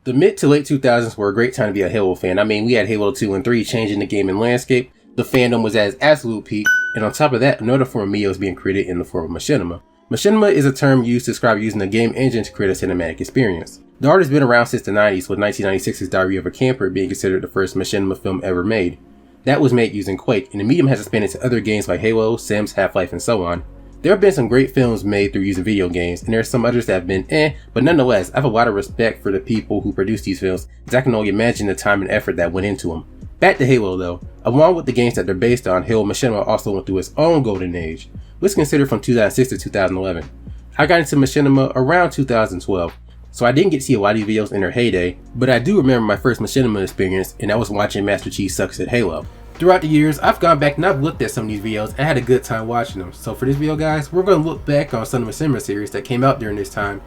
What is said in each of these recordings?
The mid to late 2000s were a great time to be a Halo fan. I mean, we had Halo 2 and 3 changing the gaming landscape, the fandom was at its absolute peak, and on top of that, another form of media was being created in the form of Machinima. Machinima is a term used to describe using a game engine to create a cinematic experience. The art has been around since the 90s, with 1996's Diary of a Camper being considered the first Machinima film ever made. That was made using Quake, and the medium has expanded to other games like Halo, Sims, Half-Life, and so on. There have been some great films made through using video games, and there are some others that have been but nonetheless, I have a lot of respect for the people who produce these films, as I can only imagine the time and effort that went into them. Back to Halo though, along with the games that they're based on, Halo Machinima also went through its own golden age, which is considered from 2006 to 2011. I got into Machinima around 2012, so I didn't get to see a lot of these videos in their heyday, but I do remember my first Machinima experience, and that was watching Master Chief Sucks at Halo. Throughout the years, I've gone back and I've looked at some of these videos and I had a good time watching them. So for this video guys, we're going to look back on some of the Machinima series that came out during this time,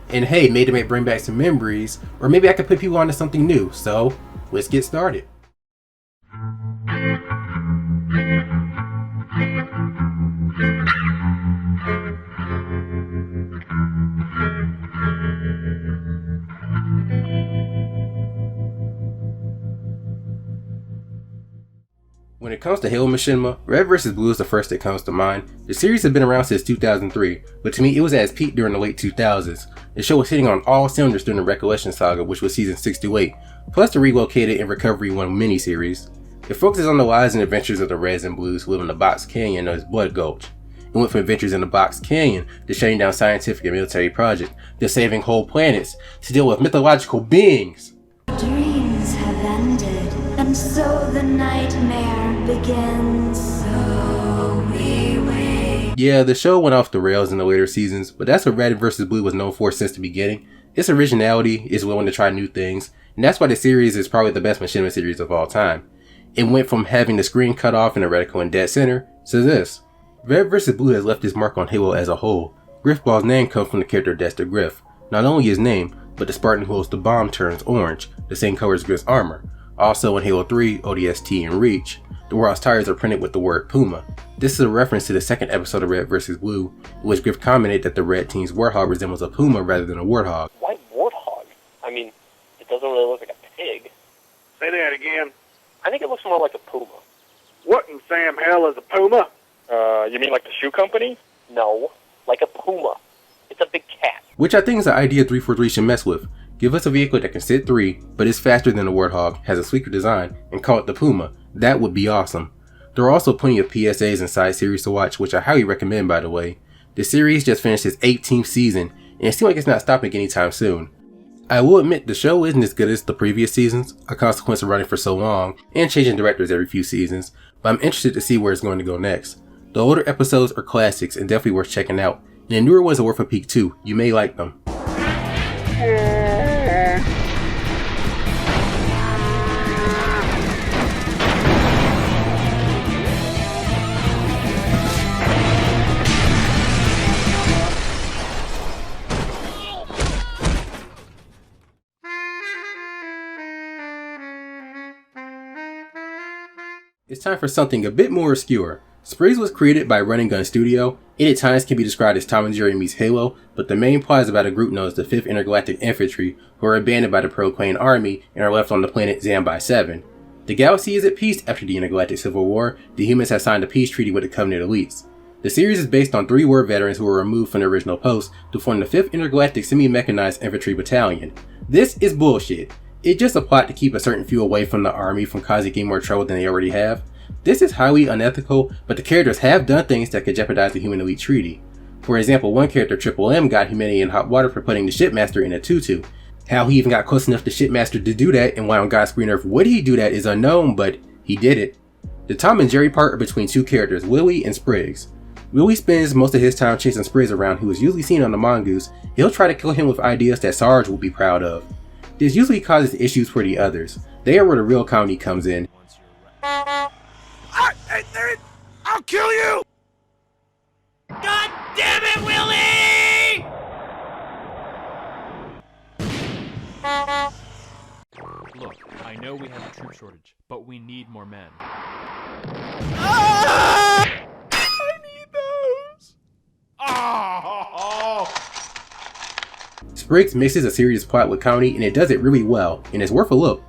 and hey, maybe it may bring back some memories, or maybe I could put people onto something new. So let's get started. When it comes to Halo Machinima, Red vs. Blue is the first that comes to mind. The series has been around since 2003, but to me it was at its peak during the late 2000s. The show was hitting on all cylinders during the Recollection Saga, which was season 6 to 8, plus the Relocated and Recovery 1 miniseries. It focuses on the lives and adventures of the Reds and Blues who live in the Box Canyon known as Blood Gulch. It went from adventures in the Box Canyon to shutting down scientific and military projects, to saving whole planets, to deal with mythological beings. Dreams have ended, and so the nightmare begins. So we wait. Yeah, the show went off the rails in the later seasons, but that's what Red vs. Blue was known for since the beginning. Its originality, is willing to try new things, and that's why the series is probably the best Machinima series of all time. It went from having the screen cut off and a reticle in dead center to this. Red vs. Blue has left its mark on Halo as a whole. Griffball's name comes from the character Dexter Griff. Not only his name, but the Spartan who holds the bomb turns orange, the same color as Griff's armor. Also in Halo 3, ODST, and Reach, the world's tires are printed with the word Puma. This is a reference to the second episode of Red vs. Blue, in which Griff commented that the Red Team's Warthog resembles a Puma rather than a Warthog. Why Warthog? I mean, it doesn't really look like a pig. Say that again. I think it looks more like a Puma. What in Sam hell is a Puma? You mean like the shoe company? No, like a Puma. It's a big cat. Which I think is an idea 343 should mess with. Give us a vehicle that can sit 3, but is faster than the Warthog, has a sleeker design, and call it the Puma. That would be awesome. There are also plenty of PSAs and side series to watch, which I highly recommend by the way. The series just finished its 18th season, and it seems like it's not stopping anytime soon. I will admit the show isn't as good as the previous seasons, a consequence of running for so long, and changing directors every few seasons, but I'm interested to see where it's going to go next. The older episodes are classics and definitely worth checking out, and the newer ones are worth a peek too. You may like them. It's time for something a bit more obscure. Spriggs was created by Running Gun Studio. It at times can be described as Tom and Jerry meets Halo, but the main plot is about a group known as the 5th Intergalactic Infantry, who are abandoned by the Proclaimed Army and are left on the planet Zambi 7. The galaxy is at peace after the Intergalactic Civil War. The humans have signed a peace treaty with the Covenant elites. The series is based on 3 war veterans who were removed from their original posts to form the 5th Intergalactic Semi-Mechanized Infantry Battalion. This is bullshit. It's just a plot to keep a certain few away from the army from causing any more trouble than they already have. This is highly unethical, but the characters have done things that could jeopardize the Human Elite Treaty. For example, one character, Triple M, got humanity in hot water for putting the Shipmaster in a tutu. How he even got close enough to Shipmaster to do that, and why on God's green earth would he do that is unknown, but he did it. The Tom and Jerry part are between 2 characters, Willie and Spriggs. Willie spends most of his time chasing Spriggs around, who is usually seen on the Mongoose. He'll try to kill him with ideas that Sarge will be proud of. This usually causes issues for the others. They are where the real comedy comes in. I'll kill you! God damn it, Willie! Look, I know we have a troop shortage, but we need more men. I need those! Oh! Spriggs mixes a serious plot with comedy, and it does it really well, and it's worth a look.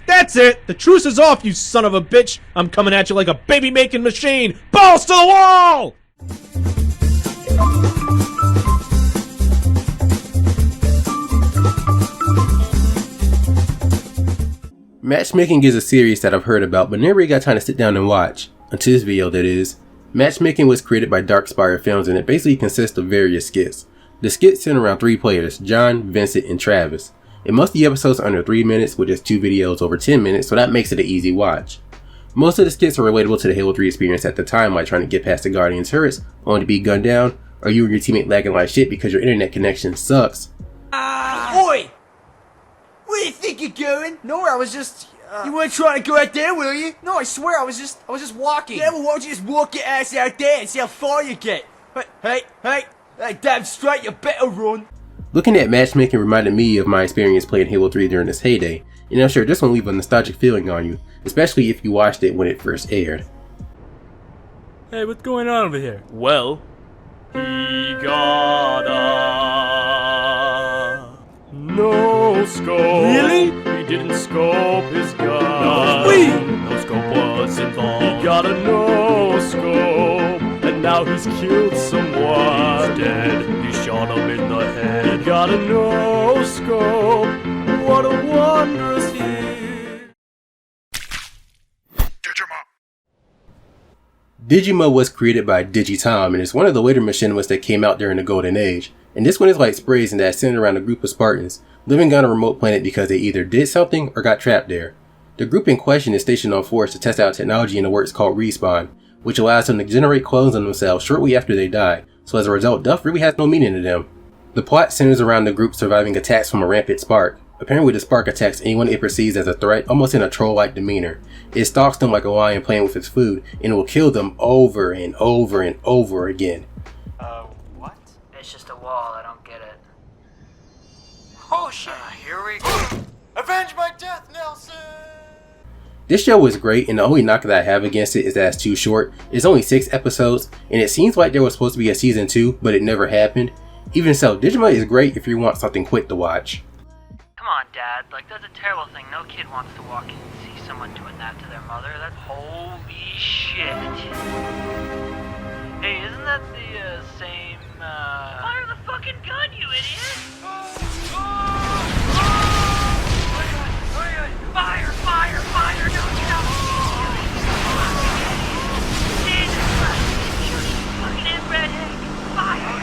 That's it! The truce is off, you son of a bitch! I'm coming at you like a baby-making machine! Balls to the wall! Matchmaking is a series that I've heard about, but never really got time to sit down and watch. Until this video, that is. Matchmaking was created by Darkspire Films, and it basically consists of various skits. The skits center around 3 players, John, Vincent, and Travis. And most of the episodes are under 3 minutes with just 2 videos over 10 minutes, so that makes it an easy watch. Most of the skits are relatable to the Halo 3 experience at the time, like trying to get past the Guardian turrets, only to be gunned down, or you and your teammate lagging like shit because your internet connection sucks. Oi! Where do you think you're going? Nowhere, I was just... You weren't trying to go out there, were you? No, I swear, I was just walking. Yeah, well, why don't you just walk your ass out there and see how far you get? Hey, damn straight, you better run. Looking at Matchmaking reminded me of my experience playing Halo 3 during its heyday, and I'm sure this one will leave a nostalgic feeling on you, especially if you watched it when it first aired. Hey, what's going on over here? Well, he got a no scope. Really? He didn't scope his gun. No scope was involved. He got a no scope, and now he's killed someone. He's dead. He shot him in the head. He got a no scope. What a wondrous feat. Digimon was created by Digitom, and it's one of the later machinimas that came out during the Golden Age. And this one is like Sprays in that it's centered around a group of Spartans living on a remote planet because they either did something or got trapped there. The group in question is stationed on Force to test out technology in the works called Respawn, which allows them to generate clones of themselves shortly after they die, so as a result, death really has no meaning to them. The plot centers around the group surviving attacks from a rampant spark. Apparently the spark attacks anyone it perceives as a threat, almost in a troll-like demeanor. It stalks them like a lion playing with its food, and it will kill them over and over and over again. What? It's just a wall, I don't get it. Oh shit, here we go. Avenge my death, Nelson! This show is great, and the only knock that I have against it is that it's too short. It's only 6 episodes, and it seems like there was supposed to be a season 2, but it never happened. Even so, Digimon is great if you want something quick to watch. Come on, Dad. Like, that's a terrible thing. No kid wants to walk in and see someone doing that to their mother. That's holy shit. Hey, isn't that the same, Fire the fucking gun, you idiot! Fire! No, get out! Jesus Christ! Shoot you fucking inbred egg! Fire!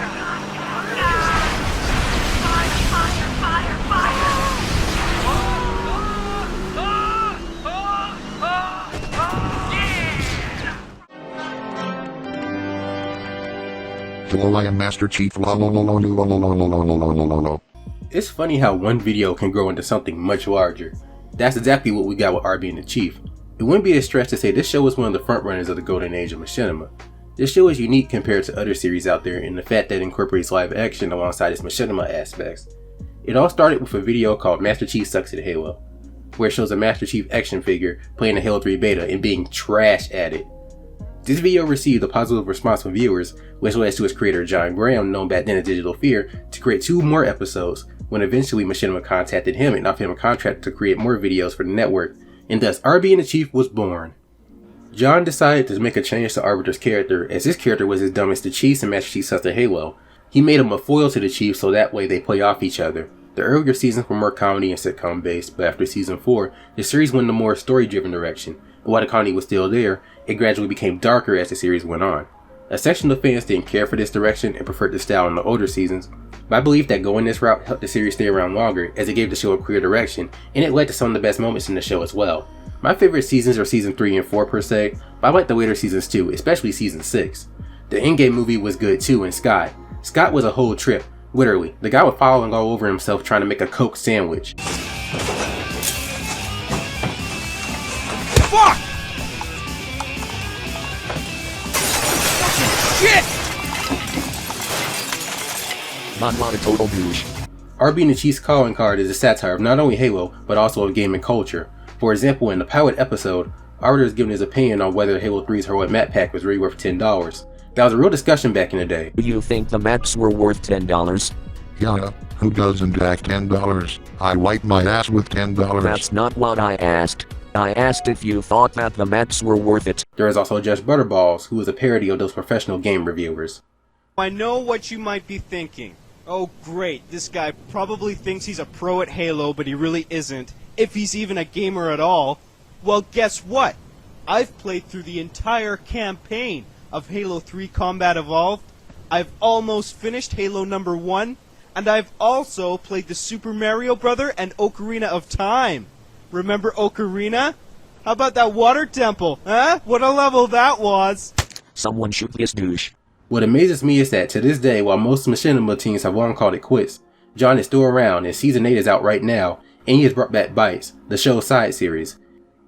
Hello, I am Master Chief. It's funny how one video can grow into something much larger. That's exactly what we got with RB and the Chief. It wouldn't be a stretch to say this show was one of the frontrunners of the golden age of machinima. This show is unique compared to other series out there in the fact that it incorporates live action alongside its machinima aspects. It all started with a video called Master Chief Sucks at Halo, where it shows a Master Chief action figure playing the Halo 3 beta and being trash at it. This video received a positive response from viewers, which led to its creator John Graham, known back then as Digital Fear, to create 2 more episodes, when eventually Machinima contacted him and offered him a contract to create more videos for the network, and thus RB and the Chief was born. John decided to make a change to Arbiter's character, as his character was as dumb as the Chief's and Master Chief Sucks at Halo. He made him a foil to the Chief so that way they play off each other. The earlier seasons were more comedy and sitcom based, but after season 4, the series went in a more story driven direction, and while the comedy was still there, it gradually became darker as the series went on. A section of fans didn't care for this direction and preferred the style in the older seasons, but I believe that going this route helped the series stay around longer as it gave the show a clear direction, and it led to some of the best moments in the show as well. My favorite seasons are season 3 and 4 per se, but I like the later seasons too, especially season 6. The Endgame movie was good too, and Scott was a whole trip, literally. The guy was falling all over himself trying to make a Coke sandwich. Fuck! Shit! Not a total douche. RB and the Chief's calling card is a satire of not only Halo, but also of gaming culture. For example, in the pilot episode, Arbiter is giving his opinion on whether Halo 3's heroic map pack was really worth $10. That was a real discussion back in the day. Do you think the maps were worth $10? Yeah, who doesn't have $10? I wipe my ass with $10. That's not what I asked. I asked if you thought that the Mets were worth it. There is also Judge Butterballs, who is a parody of those professional game reviewers. I know what you might be thinking. Oh great, this guy probably thinks he's a pro at Halo, but he really isn't, if he's even a gamer at all. Well, guess what? I've played through the entire campaign of Halo 3 Combat Evolved. I've almost finished Halo number 1, and I've also played the Super Mario Brother and Ocarina of Time. Remember Ocarina? How about that water temple, huh? What a level that was! Someone shoot this douche. What amazes me is that to this day, while most Machinima teams have long called it quits, John is still around and Season 8 is out right now, and he has brought back Bites, the show's side series.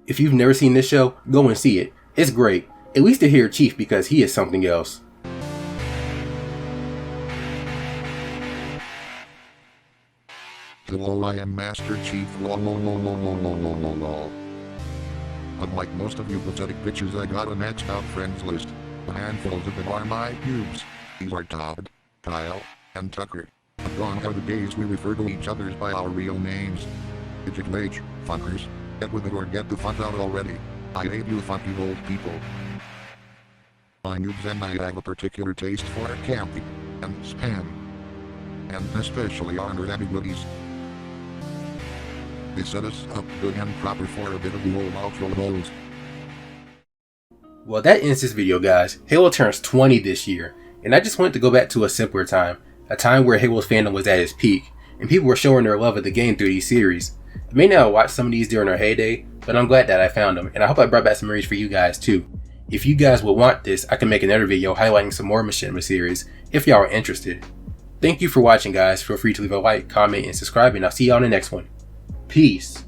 If you've never seen this show, go and see it. It's great, at least to hear Chief because he is something else. Hello, I am Master Chief. Unlike most of you pathetic bitches, I got a matched out friends list. A handful of them are my pubes. These are Todd, Kyle, and Tucker. Gone are the days we refer to each other by our real names. Digimon, fuckers. Get with it or get the fuck out already. I hate you fucking old people. My noobs and I have a particular taste for camping and spam. And especially honor ambiguities. They set us up good and proper for a bit of the old outro nose. Well, that ends this video, guys. Halo turns 20 this year, and I just wanted to go back to a simpler time. A time where Halo's fandom was at its peak, and people were showing their love of the game through these series. I may not have watched some of these during their heyday, but I'm glad that I found them, and I hope I brought back some memories for you guys too. If you guys would want this, I can make another video highlighting some more Machinima series, if y'all are interested. Thank you for watching, guys. Feel free to leave a like, comment, and subscribe, and I'll see you on the next one. Peace.